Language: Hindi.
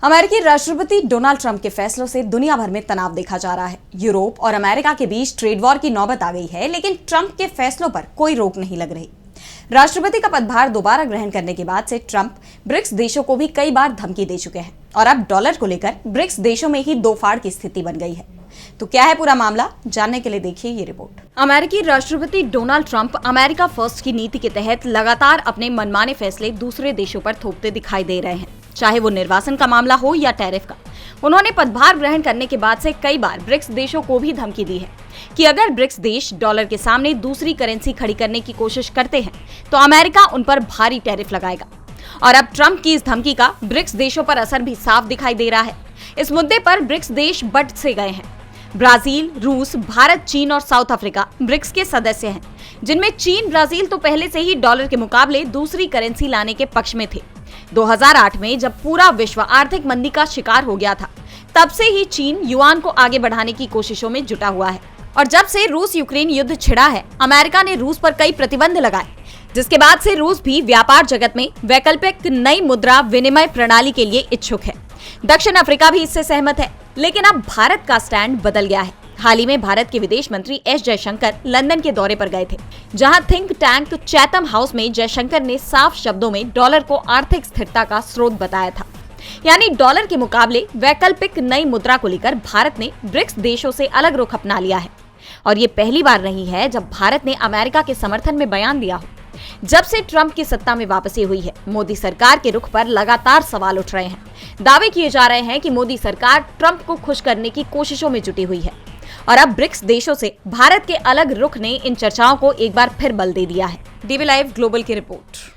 अमेरिकी राष्ट्रपति डोनाल्ड ट्रंप के फैसलों से दुनिया भर में तनाव देखा जा रहा है। यूरोप और अमेरिका के बीच ट्रेड वॉर की नौबत आ गई है, लेकिन ट्रंप के फैसलों पर कोई रोक नहीं लग रही। राष्ट्रपति का पदभार दोबारा ग्रहण करने के बाद से ट्रंप ब्रिक्स देशों को भी कई बार धमकी दे चुके हैं और अब डॉलर को लेकर ब्रिक्स देशों में ही दो फाड़ की स्थिति बन गई है। तो क्या है पूरा मामला, जानने के लिए देखिए ये रिपोर्ट। अमेरिकी राष्ट्रपति डोनाल्ड ट्रंप अमेरिका फर्स्ट की नीति के तहत लगातार अपने मनमाने फैसले दूसरे देशों पर थोपते दिखाई दे रहे हैं, चाहे वो निर्वासन का मामला हो या टैरिफ का। उन्होंने पदभार ग्रहण करने के बाद से कई बार ब्रिक्स देशों को भी धमकी दी है कि अगर ब्रिक्स देश डॉलर के सामने दूसरी करेंसी खड़ी करने की कोशिश करते हैं तो अमेरिका उन पर भारी टैरिफ लगाएगा। और अब ट्रंप की इस धमकी का ब्रिक्स देशों पर असर भी साफ दिखाई दे रहा है। इस मुद्दे पर ब्रिक्स देश बट से गए हैं। ब्राजील, रूस, भारत, चीन और साउथ अफ्रीका ब्रिक्स के सदस्य हैं, जिनमें चीन, ब्राजील तो पहले से ही डॉलर के मुकाबले दूसरी करेंसी लाने के पक्ष में थे। 2008 में जब पूरा विश्व आर्थिक मंदी का शिकार हो गया था, तब से ही चीन युआन को आगे बढ़ाने की कोशिशों में जुटा हुआ है। और जब से रूस यूक्रेन युद्ध छिड़ा है, अमेरिका ने रूस पर कई प्रतिबंध लगाए, जिसके बाद से रूस भी व्यापार जगत में वैकल्पिक नई मुद्रा विनिमय प्रणाली के लिए इच्छुक है। दक्षिण अफ्रीका भी इससे सहमत है, लेकिन अब भारत का स्टैंड बदल गया है। हाल ही में भारत के विदेश मंत्री एस जयशंकर लंदन के दौरे पर गए थे, जहां थिंक टैंक चैथम हाउस में जयशंकर ने साफ शब्दों में डॉलर को आर्थिक स्थिरता का स्रोत बताया था। यानी डॉलर के मुकाबले वैकल्पिक नई मुद्रा को लेकर भारत ने ब्रिक्स देशों से अलग रुख अपना लिया है। और ये पहली बार नहीं है जब भारत ने अमेरिका के समर्थन में बयान दिया हो। जब से ट्रंप की सत्ता में वापसी हुई है, मोदी सरकार के रुख पर लगातार सवाल उठ रहे हैं। दावे किए जा रहे हैं कि मोदी सरकार ट्रंप को खुश करने की कोशिशों में जुटी हुई है। और अब ब्रिक्स देशों से भारत के अलग रुख ने इन चर्चाओं को एक बार फिर बल दे दिया है। डीवी लाइव ग्लोबल की रिपोर्ट।